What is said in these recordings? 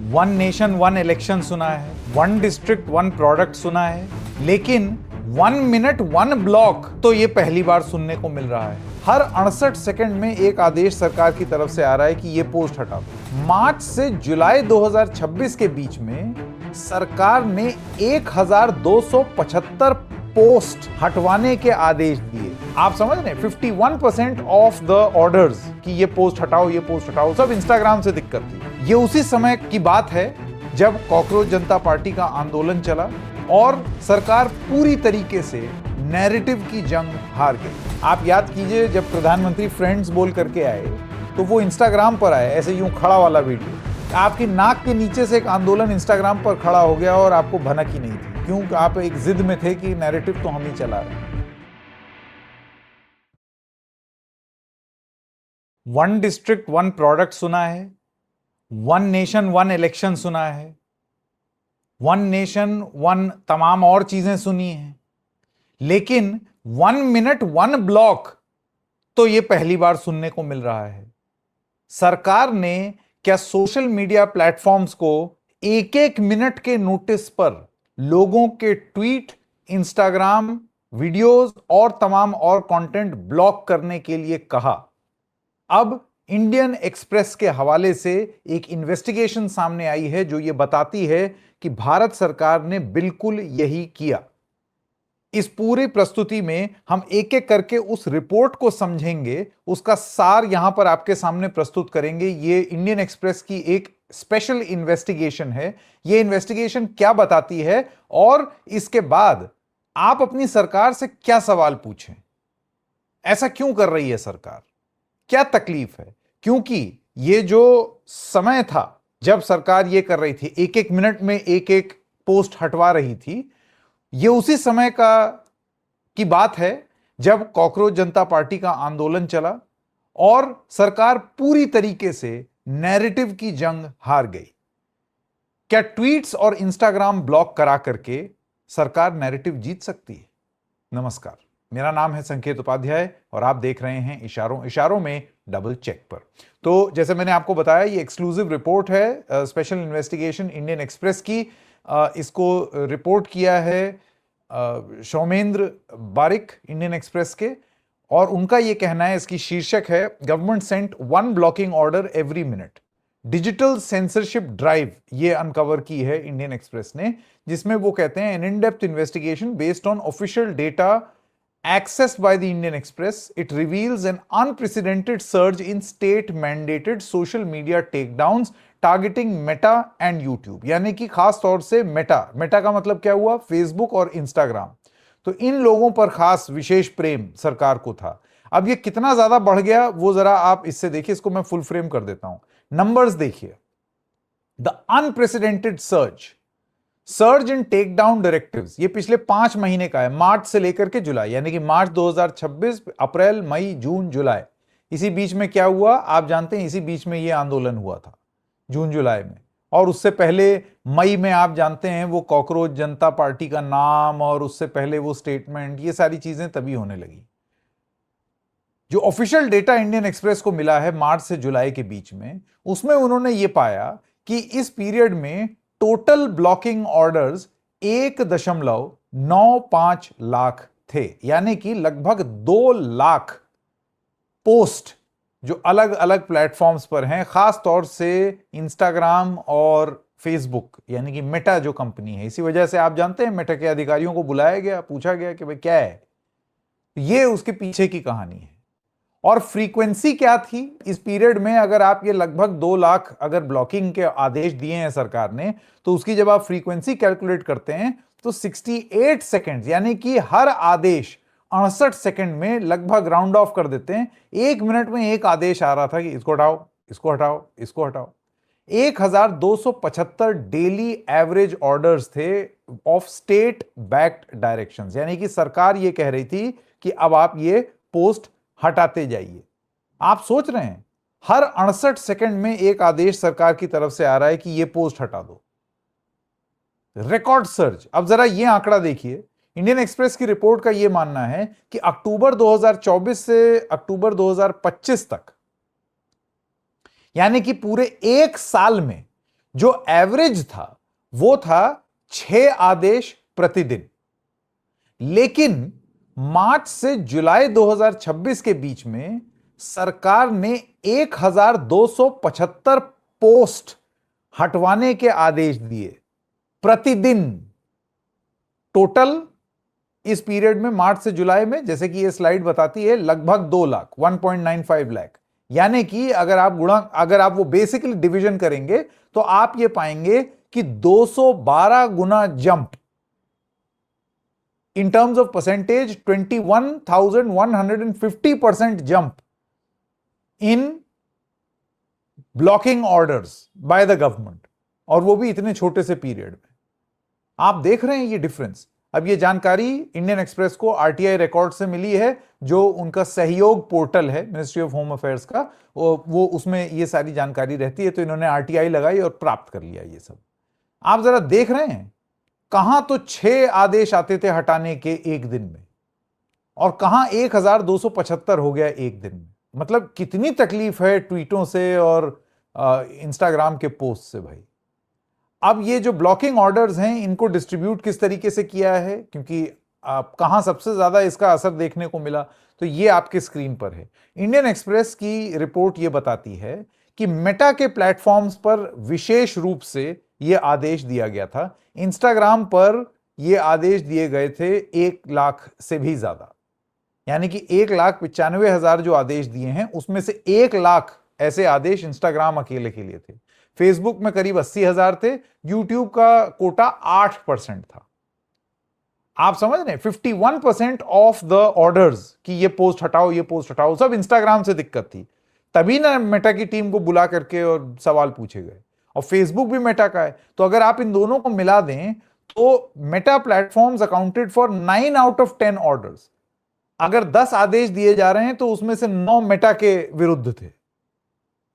One nation one election सुना है, one district one product सुना है, लेकिन 1 मिनट 1 ब्लॉक तो ये पहली बार सुनने को मिल रहा है। हर 68 सेकंड में एक आदेश सरकार की तरफ से आ रहा है कि ये पोस्ट हटा दो। मार्च से जुलाई 2026 के बीच में सरकार ने 1275 पोस्ट हटवाने के आदेश दिए। आप समझ रहे हैं, 51% ऑफ द ऑर्डर्स कि ये पोस्ट हटाओ, ये पोस्ट हटाओ, सब इंस्टाग्राम से दिक्कत थी। ये उसी समय की बात है जब कॉकरोच जनता पार्टी का आंदोलन चला और सरकार पूरी तरीके से नैरेटिव की जंग हार गई। आप याद कीजिए, जब प्रधानमंत्री फ्रेंड्स बोल करके आए तो वो इंस्टाग्राम पर आए, ऐसे यूं खड़ा वाला वीडियो। आपकी नाक के नीचे से एक आंदोलन इंस्टाग्राम पर खड़ा हो गया और आपको भनक ही नहीं थी, क्योंकि आप एक जिद में थे कि नैरेटिव तो हम ही चला रहे हैं। वन डिस्ट्रिक्ट वन प्रोडक्ट सुना है, वन नेशन वन इलेक्शन सुना है, वन नेशन वन तमाम और चीजें सुनी हैं, लेकिन 1 मिनट 1 ब्लॉक तो ये पहली बार सुनने को मिल रहा है। सरकार ने क्या सोशल मीडिया प्लेटफॉर्म्स को एक एक मिनट के नोटिस पर लोगों के ट्वीट, इंस्टाग्राम वीडियोस और तमाम और कंटेंट ब्लॉक करने के लिए कहा। अब इंडियन एक्सप्रेस के हवाले से एक इन्वेस्टिगेशन सामने आई है जो यह बताती है कि भारत सरकार ने बिल्कुल यही किया। इस पूरी प्रस्तुति में हम एक एक करके उस रिपोर्ट को समझेंगे, उसका सार यहां पर आपके सामने प्रस्तुत करेंगे। यह इंडियन एक्सप्रेस की एक स्पेशल इन्वेस्टिगेशन है। यह इन्वेस्टिगेशन क्या बताती है और इसके बाद आप अपनी सरकार से क्या सवाल पूछें। ऐसा क्यों कर रही है सरकार, क्या तकलीफ है? क्योंकि ये जो समय था जब सरकार ये कर रही थी, एक एक मिनट में एक एक पोस्ट हटवा रही थी, ये उसी समय की बात है जब कॉकरोच जनता पार्टी का आंदोलन चला और सरकार पूरी तरीके से नैरेटिव की जंग हार गई। क्या ट्वीट्स और इंस्टाग्राम ब्लॉक करा करके सरकार नैरेटिव जीत सकती है? नमस्कार, मेरा नाम है संकेत उपाध्याय और आप देख रहे हैं इशारों में डबल चेक पर। तो जैसे मैंने आपको बताया, ये एक्सक्लूसिव रिपोर्ट है, स्पेशल इन्वेस्टिगेशन इंडियन एक्सप्रेस की। इसको रिपोर्ट किया है सौमेंद्र बारिक इंडियन एक्सप्रेस के, और उनका ये कहना है, इसकी शीर्षक है government sent 1 blocking order every minute, digital censorship drive. ये अनकवर की है इंडियन एक्सप्रेस ने, जिसमें वो कहते हैं an in depth investigation based on official data accessed by the Indian Express, it reveals an unprecedented surge in state-mandated social media takedowns targeting Meta and YouTube। यानी कि खास तौर से मेटा का मतलब क्या हुआ? फेसबुक और इंस्टाग्राम। तो इन लोगों पर खास विशेष प्रेम सरकार को था। अब ये कितना ज्यादा बढ़ गया वो जरा आप इससे देखिए, इसको मैं फुल फ्रेम कर देता हूं। नंबर्स देखिए, the unprecedented surge in take down directives, ये पिछले 5 महीने का है, मार्च से लेकर के जुलाई, यानी कि मार्च 2026, अप्रैल, मई, जून, जुलाई। इसी बीच में क्या हुआ आप जानते हैं? इसी बीच में ये आंदोलन हुआ था जून जुलाई में, और उससे पहले मई में आप जानते हैं वो कॉकरोच जनता पार्टी का नाम, और उससे पहले वो स्टेटमेंट, ये सारी चीजें तभी होने लगी। जो ऑफिशियल डेटा इंडियन एक्सप्रेस को मिला है मार्च से जुलाई के बीच में, उसमें उन्होंने ये पाया कि इस पीरियड में टोटल ब्लॉकिंग ऑर्डर्स 1.95 लाख थे, यानी कि लगभग 2 लाख पोस्ट जो अलग अलग प्लेटफॉर्म्स पर हैं, खास तौर से इंस्टाग्राम और फेसबुक, यानी कि मेटा जो कंपनी है। इसी वजह से आप जानते हैं मेटा के अधिकारियों को बुलाया गया, पूछा गया कि भाई क्या है, ये उसके पीछे की कहानी है। और फ्रीक्वेंसी क्या थी इस पीरियड में? अगर आप ये लगभग 2 लाख अगर ब्लॉकिंग के आदेश दिए हैं सरकार ने, तो उसकी जब आप फ्रीक्वेंसी कैलकुलेट करते हैं तो 68 सेकेंड, यानी कि हर आदेश 68 सेकेंड में लगभग राउंड ऑफ कर देते हैं, 1 मिनट में एक आदेश आ रहा था कि इसको हटाओ, इसको हटाओ, इसको हटाओ। 1275 डेली एवरेज ऑर्डर्स थे ऑफ स्टेट बैक्ड डायरेक्शंस, यानी कि सरकार ये कह रही थी कि अब आप ये पोस्ट हटाते जाइए। आप सोच रहे हैं, हर 68 सेकंड में एक आदेश सरकार की तरफ से आ रहा है कि यह पोस्ट हटा दो। Record search. अब जरा यह आंकड़ा देखिए, इंडियन एक्सप्रेस की रिपोर्ट का यह मानना है कि अक्टूबर 2024 से अक्टूबर 2025 तक, यानी कि पूरे 1 साल में जो एवरेज था वो था 6 आदेश प्रतिदिन। लेकिन मार्च से जुलाई 2026 के बीच में सरकार ने 1275 पोस्ट हटवाने के आदेश दिए प्रतिदिन। टोटल इस पीरियड में मार्च से जुलाई में, जैसे कि ये स्लाइड बताती है, लगभग 2 लाख 1.95 लाख। यानी कि अगर आप वो बेसिकली डिवीजन करेंगे तो आप ये पाएंगे कि 212 गुना jump in terms of percentage, 21,150% jump in blocking orders by the government, और वो भी इतने छोटे से पीरियड में। आप देख रहे हैं ये डिफरेंस। अब ये जानकारी इंडियन एक्सप्रेस को आरटीआई रिकॉर्ड से मिली है, जो उनका सहयोग पोर्टल है मिनिस्ट्री ऑफ होम अफेयर्स का, वो उसमें ये सारी जानकारी रहती है। तो इन्होंने आरटीआई लगाई और प्राप्त कर लिया ये सब। आप जरा देख रहे हैं, कहां तो 6 आदेश आते थे हटाने के एक दिन में, और कहां 1275 हो गया एक दिन में। मतलब कितनी तकलीफ है ट्वीटों से और इंस्टाग्राम के पोस्ट से भाई। अब ये जो ब्लॉकिंग ऑर्डर्स हैं, इनको डिस्ट्रीब्यूट किस तरीके से किया है, क्योंकि कहां सबसे ज्यादा इसका असर देखने को मिला, तो ये आपके स्क्रीन पर है। इंडियन एक्सप्रेस की रिपोर्ट ये बताती है कि मेटा के प्लेटफॉर्म्स पर विशेष रूप से ये आदेश दिया गया था। इंस्टाग्राम पर ये आदेश दिए गए थे 1 लाख से भी ज्यादा, यानी कि 1,95,000 जो आदेश दिए हैं, उसमें से 1 लाख ऐसे आदेश इंस्टाग्राम अकेले के लिए थे। फेसबुक में करीब 80,000 थे। यूट्यूब का कोटा 8% था। आप समझ रहे हैं, 51% ऑफ द ऑर्डर्स कि ये पोस्ट हटाओ, ये पोस्ट हटाओ, सब इंस्टाग्राम से दिक्कत थी। तभी ना मेटा की टीम को बुला करके और सवाल पूछे गए। और फेसबुक भी मेटा का है, तो अगर आप इन दोनों को मिला दें तो Meta platforms accounted for 9 out of 10 orders. अगर 10 आदेश दिए जा रहे हैं तो उसमें से 9 मेटा के विरुद्ध थे।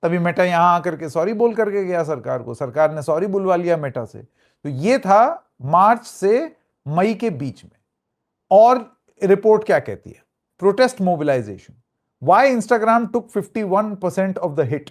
तभी मेटा यहां आकर के सॉरी बोल करके गया सरकार को, सरकार ने सॉरी बुलवा लिया मेटा से। तो ये था मार्च से मई के बीच में। और रिपोर्ट क्या कहती है? Protest mobilization, why Instagram took 51% of the hit.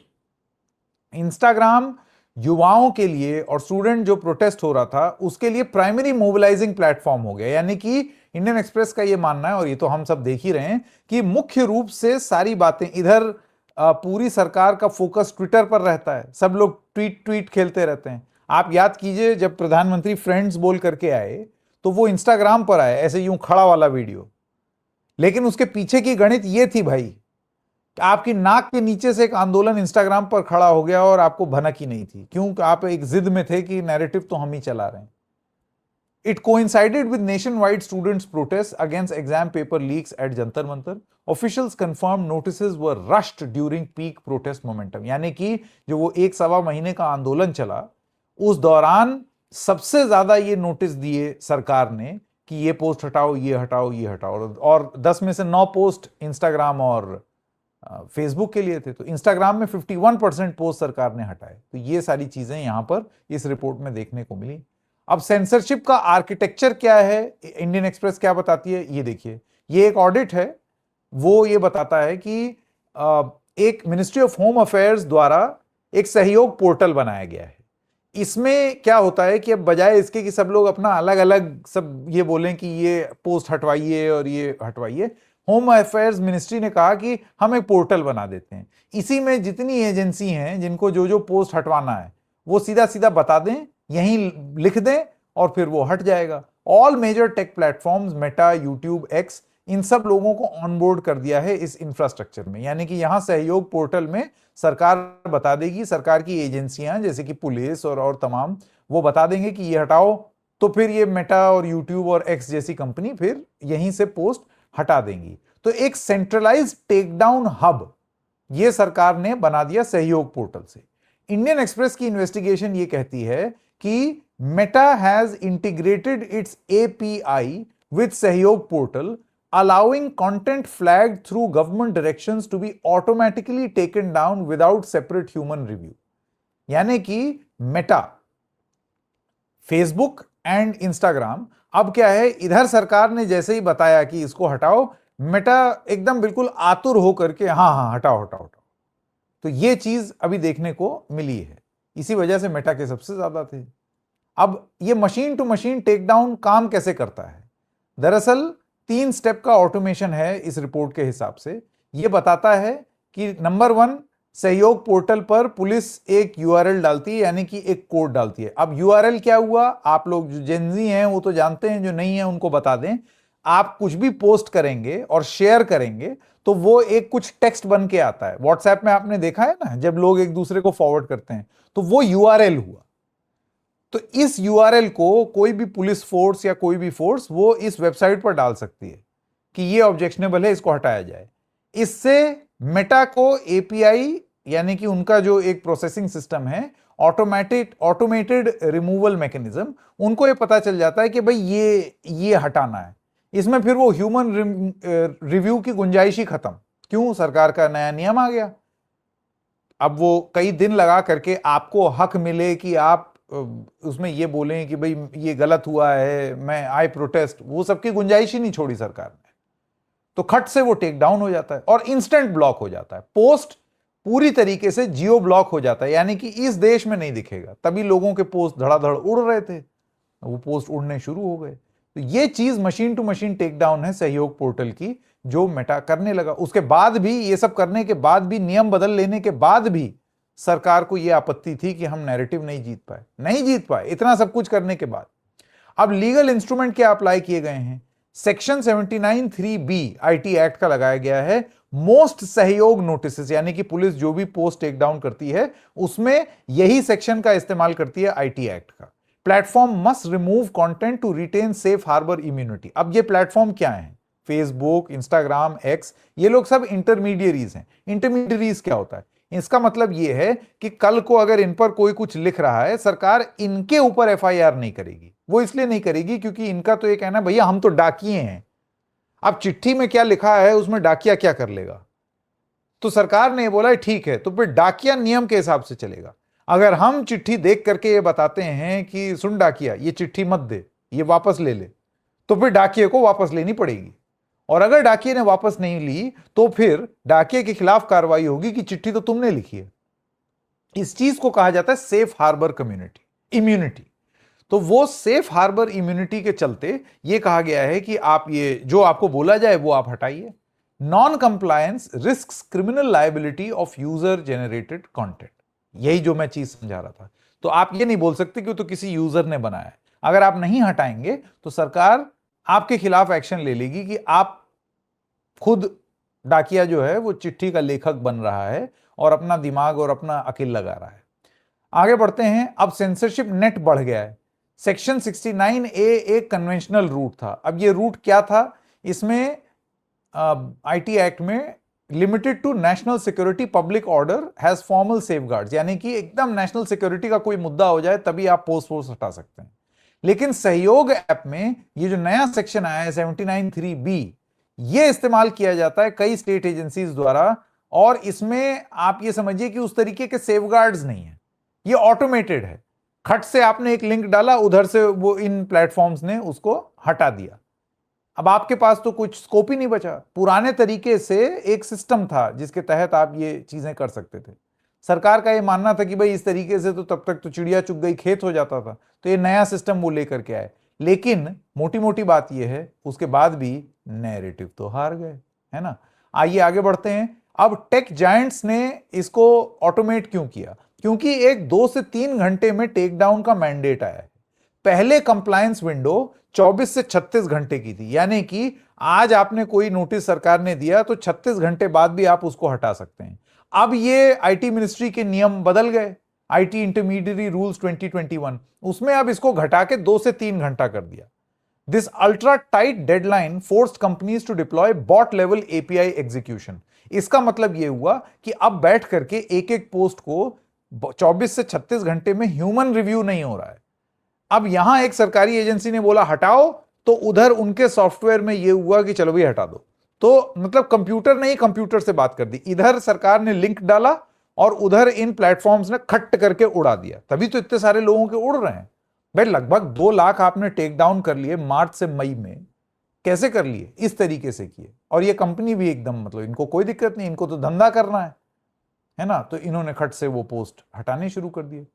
Instagram युवाओं के लिए और स्टूडेंट जो प्रोटेस्ट हो रहा था उसके लिए प्राइमरी मोबिलाइजिंग प्लेटफॉर्म हो गया। यानी कि इंडियन एक्सप्रेस का यह मानना है, और ये तो हम सब देख ही रहे हैं, कि मुख्य रूप से सारी बातें इधर पूरी सरकार का फोकस ट्विटर पर रहता है। सब लोग ट्वीट खेलते रहते हैं। आप याद कीजिए, जब प्रधानमंत्री फ्रेंड्स बोल करके आए तो वो इंस्टाग्राम पर आए, ऐसे यूं खड़ा वाला वीडियो। लेकिन उसके पीछे की गणित ये थी भाई, आपकी नाक के नीचे से एक आंदोलन इंस्टाग्राम पर खड़ा हो गया और आपको भनक ही नहीं थी। क्यों? आप एक जिद में थे कि नैरेटिव तो हम ही चला रहे हैं। It coincided with nationwide students' protests against exam paper leaks at Jantar Mantar. Officials confirmed notices were rushed during peak protest momentum. यानी कि जो वो 1-1.25 महीने का आंदोलन चला, उस दौरान सबसे ज्यादा ये नोटिस दिए सरकार ने कि ये पोस्ट हटाओ, ये हटाओ, ये हटाओ। और 10 में से 9 पोस्ट इंस्टाग्राम और फेसबुक के लिए थे। तो इंस्टाग्राम में 51% पोस्ट सरकार ने हटाए। तो ये सारी चीजें यहां पर इस रिपोर्ट में देखने को मिली। अब सेंसरशिप का आर्किटेक्चर क्या है, इंडियन एक्सप्रेस क्या बताती है, ये देखिए। ये एक ऑडिट है, वो ये बताता है कि एक मिनिस्ट्री ऑफ होम अफेयर्स द्वारा एक सहयोग पोर्टल बनाया गया है। इसमें क्या होता है कि अब बजाय इसके कि सब लोग अपना अलग अलग सब ये बोलें कि ये पोस्ट हटवाइए और ये हटवाइए, होम अफेयर्स मिनिस्ट्री ने कहा कि हम एक पोर्टल बना देते हैं। इसी में जितनी एजेंसी हैं जिनको जो जो पोस्ट हटवाना है वो सीधा सीधा बता दें, यहीं लिख दें और फिर वो हट जाएगा। All major tech platforms, Meta, YouTube, X, इन सब लोगों को ऑनबोर्ड कर दिया है इस इंफ्रास्ट्रक्चर में। यानी कि यहां सहयोग पोर्टल में सरकार बता देगी, सरकार की एजेंसियां जैसे कि पुलिस और तमाम, वो बता देंगे कि ये हटाओ, तो फिर ये मेटा और यूट्यूब और एक्स जैसी कंपनी फिर यहीं से पोस्ट हटा देंगी। तो एक सेंट्रलाइज्ड टेकडाउन हब ये सरकार ने बना दिया सहयोग पोर्टल से। इंडियन एक्सप्रेस की इन्वेस्टिगेशन ये कहती है कि Meta has integrated it's API with सहयोग portal, allowing content flagged through government directions to be automatically taken down without separate human review. यानी कि मेटा, फेसबुक एंड इंस्टाग्राम, अब क्या है, इधर सरकार ने जैसे ही बताया कि इसको हटाओ, मेटा एकदम बिल्कुल आतुर होकर के हाँ हाँ हटाओ हटाओ हटाओ। तो ये चीज अभी देखने को मिली है। इसी वजह से मेटा के सबसे ज्यादा थे। अब ये machine to machine take down काम कैसे करता है? दरअसल 3 स्टेप का ऑटोमेशन है इस रिपोर्ट के हिसाब से। ये बताता है कि नंबर 1, सहयोग पोर्टल पर पुलिस एक यूआरएल डालती है, यानी कि एक कोड डालती है। अब यूआरएल क्या हुआ, आप लोग जो जेनजी हैं वो तो जानते हैं, जो नहीं है उनको बता दें। आप कुछ भी पोस्ट करेंगे और शेयर करेंगे तो वो एक कुछ टेक्स्ट बन के आता है। व्हाट्सएप में आपने देखा है ना, जब लोग एक दूसरे को फॉरवर्ड करते हैं तो वो यूआरएल हुआ। तो इस यूआरएल को कोई भी पुलिस फोर्स या कोई भी फोर्स वो इस वेबसाइट पर डाल सकती है कि ये ऑब्जेक्शनेबल है, इसको हटाया जाए। इससे मेटा को एपीआई, यानी कि उनका जो एक प्रोसेसिंग सिस्टम है, ऑटोमेटेड रिमूवल मैकेनिज्म, उनको ये पता चल जाता है कि भाई ये हटाना है। इसमें फिर वो ह्यूमन रिव्यू की गुंजाइश ही खत्म। क्यों? सरकार का नया नियम आ गया। अब वो कई दिन लगा करके आपको हक मिले कि आप उसमें ये बोलें कि भाई ये गलत हुआ है, मैं आई प्रोटेस्ट, वो सबकी गुंजाइश ही नहीं छोड़ी सरकार ने। तो खट से वो टेक डाउन हो जाता है और इंस्टेंट ब्लॉक हो जाता है। पोस्ट पूरी तरीके से जियो ब्लॉक हो जाता है, यानी कि इस देश में नहीं दिखेगा। तभी लोगों के पोस्ट धड़ाधड़ उड़ रहे थे, वो पोस्ट उड़ने शुरू हो गए। तो ये चीज machine to machine take down है सहयोग पोर्टल की, जो मेटा करने लगा। उसके बाद भी, ये सब करने के बाद भी, नियम बदल लेने के बाद भी सरकार को यह आपत्ति थी कि हम नैरेटिव नहीं जीत पाए इतना सब कुछ करने के बाद। अब लीगल इंस्ट्रूमेंट क्या अप्लाई किए गए हैं? सेक्शन 79(3)(b) आईटी एक्ट का लगाया गया है। मोस्ट सहयोग नोटिस, यानी कि पुलिस जो भी पोस्ट टेक डाउन करती है उसमें यही सेक्शन का इस्तेमाल करती है आईटी एक्ट का। Platform must remove content to retain safe harbour immunity. अब ये प्लेटफॉर्म क्या है? फेसबुक, इंस्टाग्राम, एक्स, ये लोग सब इंटरमीडियरीज हैं। इंटरमीडियरीज क्या होता है? इसका मतलब यह है कि कल को अगर इन पर कोई कुछ लिख रहा है, सरकार इनके ऊपर एफआईआर नहीं करेगी। वो इसलिए नहीं करेगी क्योंकि इनका तो ये कहना, भैया हम तो डाकिए हैं, अब चिट्ठी में क्या लिखा है उसमें डाकिया क्या कर लेगा। तो सरकार ने बोला ठीक है, तो फिर डाकिया नियम के हिसाब से चलेगा। अगर हम चिट्ठी देख करके ये बताते हैं कि सुन डाकिया, ये चिट्ठी मत दे, ये वापस ले ले, तो फिर डाकिये को वापस लेनी पड़ेगी। और अगर डाकिये ने वापस नहीं ली तो फिर डाकिये के खिलाफ कार्रवाई होगी कि चिट्ठी तो तुमने लिखी है। इस चीज को कहा जाता है सेफ हार्बर इम्यूनिटी। तो वो सेफ हार्बर इम्यूनिटी के चलते ये कहा गया है कि आप ये जो आपको बोला जाए वो आप हटाइए। Non compliance risks criminal liability of user generated content, यही जो मैं चीज समझा रहा था। तो आप ये नहीं बोल सकते कि तो किसी यूजर ने बनाया है। अगर आप नहीं हटाएंगे तो सरकार आपके खिलाफ एक्शन ले लेगी कि आप खुद, डाकिया जो है वो चिट्ठी का लेखक बन रहा है और अपना दिमाग और अपना अकिल लगा रहा है। आगे बढ़ते हैं। अब सेंसरशिप नेट बढ़ गया है। सेक्शन 69A एक कन्वेंशनल रूट था। अब ये रूट क्या था? इसमें आईटी एक्ट में limited to national security public order has formal safeguards, यानी कि एकदम नेशनल सिक्योरिटी का कोई मुद्दा हो जाए तभी आप पोस्ट हटा सकते हैं। लेकिन सहयोग ऐप में ये जो नया सेक्शन आया है 79(3)(b, ये इस्तेमाल किया जाता है कई स्टेट एजेंसीज द्वारा, और इसमें आप ये समझिए कि उस तरीके के सेफगार्ड्स नहीं है, ये ऑटोमेटेड है। खट से आपने एक लिंक डाला, उधर से वो इन प्लेटफॉर्म्स ने उसको हटा दिया। अब आपके पास तो कुछ स्कोप ही नहीं बचा। पुराने तरीके से एक सिस्टम था जिसके तहत आप ये चीजें कर सकते थे। सरकार का ये मानना था कि भाई इस तरीके से तो तब तक तो चिड़िया चुग गई, खेत हो जाता था, तो ये नया सिस्टम वो लेकर के आए। लेकिन मोटी मोटी बात ये है, उसके बाद भी नैरेटिव तो हार गए, है ना। आइए आगे बढ़ते हैं। अब टेक जायंट्स ने इसको ऑटोमेट क्यों किया? क्योंकि एक 2 से 3 घंटे में टेक डाउन का मैंडेट आया है। पहले कंप्लायंस विंडो 24 से 36 घंटे की थी, यानी कि आज आपने कोई नोटिस सरकार ने दिया तो 36 घंटे बाद भी आप उसको हटा सकते हैं। अब ये आईटी मिनिस्ट्री के नियम बदल गए, आईटी इंटरमीडिएरी रूल्स 2021, उसमें अब इसको घटा के 2 से 3 घंटा कर दिया। This ultra tight deadline forced companies to deploy bot level API execution. इसका मतलब यह हुआ कि अब बैठ करके एक एक पोस्ट को 24 से 36 घंटे में ह्यूमन रिव्यू नहीं हो रहा है। अब यहां एक सरकारी एजेंसी ने बोला हटाओ, तो उधर उनके सॉफ्टवेयर में यह हुआ कि चलो भी हटा दो। तो मतलब कंप्यूटर ने ही कंप्यूटर से बात कर दी। इधर सरकार ने लिंक डाला और उधर इन प्लेटफॉर्म्स ने खट्ट करके उड़ा दिया। तभी तो इतने सारे लोगों के उड़ रहे हैं भाई। लगभग 2 लाख आपने टेक डाउन कर लिए मार्च से मई में। कैसे कर लिए? इस तरीके से किए। और ये कंपनी भी एकदम, मतलब इनको कोई दिक्कत नहीं, इनको तो धंधा करना है ना। तो इन्होंने खट से वो पोस्ट हटाने शुरू कर दिए।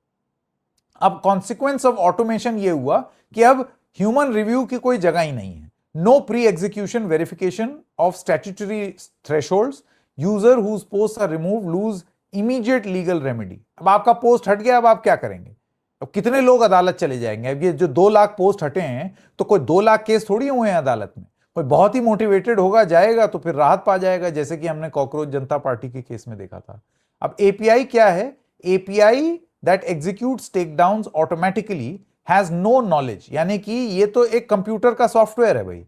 अब कॉन्सिक्वेंस ऑफ ऑटोमेशन ये हुआ कि अब ह्यूमन रिव्यू की कोई जगह ही नहीं है. No pre execution verification of statutory thresholds. User whose post are remove lose immediate legal remedy. अब आपका पोस्ट हट गया, अब आप क्या करेंगे? अब कितने लोग अदालत चले जाएंगे? अब ये जो 2 लाख पोस्ट हटे हैं तो कोई 2 लाख केस थोड़ी हुए हैं अदालत में. कोई बहुत ही मोटिवेटेड होगा, जाएगा तो फिर राहत पा जाएगा, जैसे कि हमने कॉकरोच जनता पार्टी के केस में देखा था. अब एपीआई क्या है? API that executes takedowns automatically has no knowledge. यानी कि ये तो एक कंप्यूटर का सॉफ्टवेयर है भाई.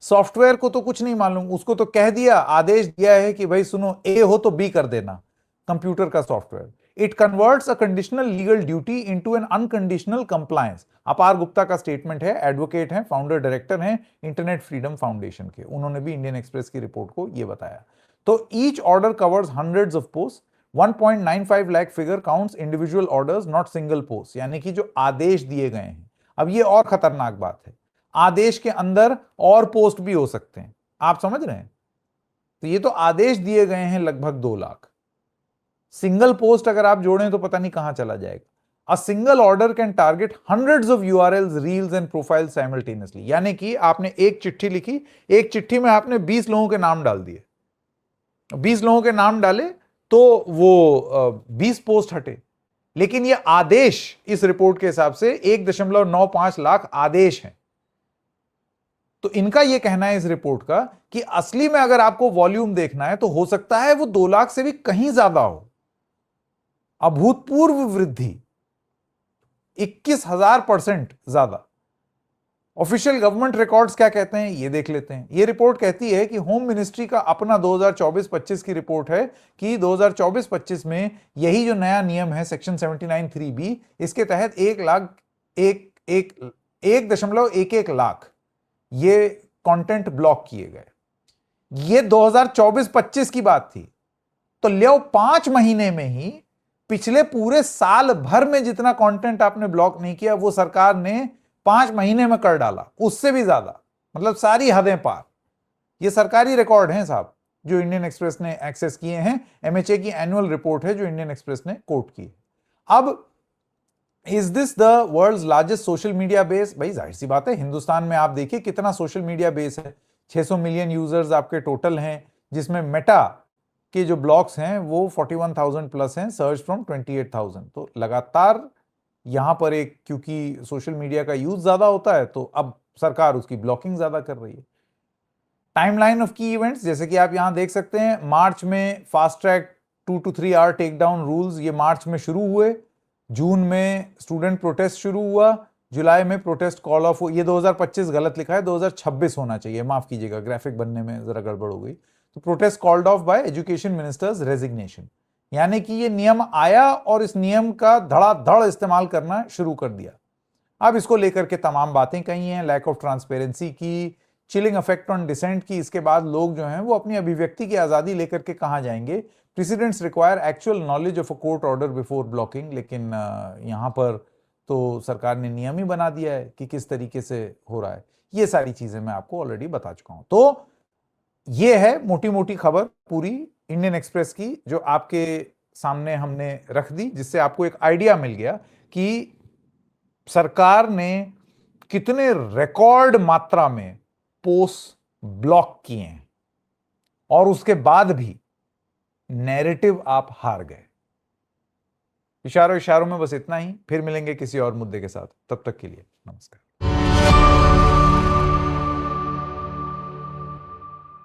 सॉफ्टवेयर को तो कुछ नहीं मालूम, उसको तो कह दिया, आदेश दिया है कि भाई सुनो, ए हो तो बी कर देना. कंप्यूटर का software. It converts a conditional legal duty into an unconditional compliance. अपार गुप्ता का स्टेटमेंट है, एडवोकेट हैं, फाउंडर डायरेक्टर हैं इंटरनेट फ्रीडम फाउंडेशन के. उन्होंने भी इंडियन एक्सप्रेस की रिपोर्ट को यह बताया. तो each order covers hundreds of post. 1.95 lakh figure counts individual orders not single post. यानी कि जो आदेश दिए गए हैं, अब ये और खतरनाक बात है, आदेश के अंदर और पोस्ट भी हो सकते हैं. आप समझ रहे हैं? तो ये तो आदेश दिए गए हैं लगभग 2 लाख. सिंगल पोस्ट अगर आप जोड़ें तो पता नहीं कहां चला जाएगा. A single order can target hundreds of URLs, reels and profiles simultaneously. यानी कि आपने एक चिट्ठी लिखी, एक चिट्ठी में आपने 20 लोगों के नाम डाल दिए, 20 लोगों के नाम डाले तो वो 20 पोस्ट हटे. लेकिन ये आदेश इस रिपोर्ट के हिसाब से 1.95 लाख आदेश हैं. तो इनका यह कहना है इस रिपोर्ट का कि असली में अगर आपको वॉल्यूम देखना है तो हो सकता है वो 2 लाख से भी कहीं ज्यादा हो. अभूतपूर्व वृद्धि, 21,000% ज्यादा. ऑफिशियल गवर्नमेंट रिकॉर्ड्स क्या कहते हैं ये देख लेते हैं. ये रिपोर्ट कहती है कि होम मिनिस्ट्री का अपना 2024-25 की रिपोर्ट है कि 2024-25 में यही जो नया नियम है सेक्शन 79(3)(b), इसके तहत 1.11 लाख ये कंटेंट ब्लॉक किए गए. ये 2024-25 की बात थी. तो ले 5 महीने में ही पिछले पूरे साल भर में जितना कंटेंट आपने ब्लॉक नहीं किया वो सरकार ने 5 महीने में कर डाला, उससे भी ज्यादा. मतलब सारी हदें पार. ये सरकारी रिकॉर्ड हैं साहब जो इंडियन एक्सप्रेस ने एक्सेस किए हैं. एमएचए की एनुअल रिपोर्ट है जो इंडियन एक्सप्रेस ने कोट की. अब is this the world's largest social media base? भाई जाहिर सी बात है, हिंदुस्तान में आप देखिए कितना सोशल मीडिया बेस है. 600 मिलियन यूजर्स आपके टोटल हैं, जिसमें मेटा के जो ब्लॉक्स हैं वो 41,000 प्लस हैं, सर्च फ्रॉम 28,000. तो लगातार यहां पर एक, क्योंकि सोशल मीडिया का यूज ज्यादा होता है तो अब सरकार उसकी ब्लॉकिंग ज्यादा कर रही है. टाइमलाइन ऑफ की इवेंट्स जैसे कि आप यहां देख सकते हैं. मार्च में fast track 2 to 3 hour take down rules ये मार्च में शुरू हुए. जून में स्टूडेंट प्रोटेस्ट शुरू हुआ. जुलाई में प्रोटेस्ट कॉल ऑफ. ये 2025 गलत लिखा है, 2026 होना चाहिए, माफ कीजिएगा, ग्राफिक बनने में जरा गड़बड़ हो गई. तो protest called off bye education ministers resignation. यानी कि ये नियम आया और इस नियम का धड़ाधड़ इस्तेमाल करना शुरू कर दिया. अब इसको लेकर के तमाम बातें कही हैं, लैक ऑफ ट्रांसपेरेंसी की, चिलिंग इफेक्ट ऑन डिसेंट की. इसके बाद लोग जो हैं वो अपनी अभिव्यक्ति की आजादी लेकर के कहां जाएंगे? Precedents require actual knowledge of a court order before blocking. लेकिन यहां पर तो सरकार ने नियम ही बना दिया है कि किस तरीके से हो रहा है. ये सारी चीजें मैं आपको ऑलरेडी बता चुका हूं. तो ये है मोटी मोटी खबर पूरी इंडियन एक्सप्रेस की जो आपके सामने हमने रख दी, जिससे आपको एक आइडिया मिल गया कि सरकार ने कितने रिकॉर्ड मात्रा में पोस्ट ब्लॉक किए हैं और उसके बाद भी नैरेटिव आप हार गए. इशारों में बस इतना ही. फिर मिलेंगे किसी और मुद्दे के साथ. तब तक के लिए नमस्कार.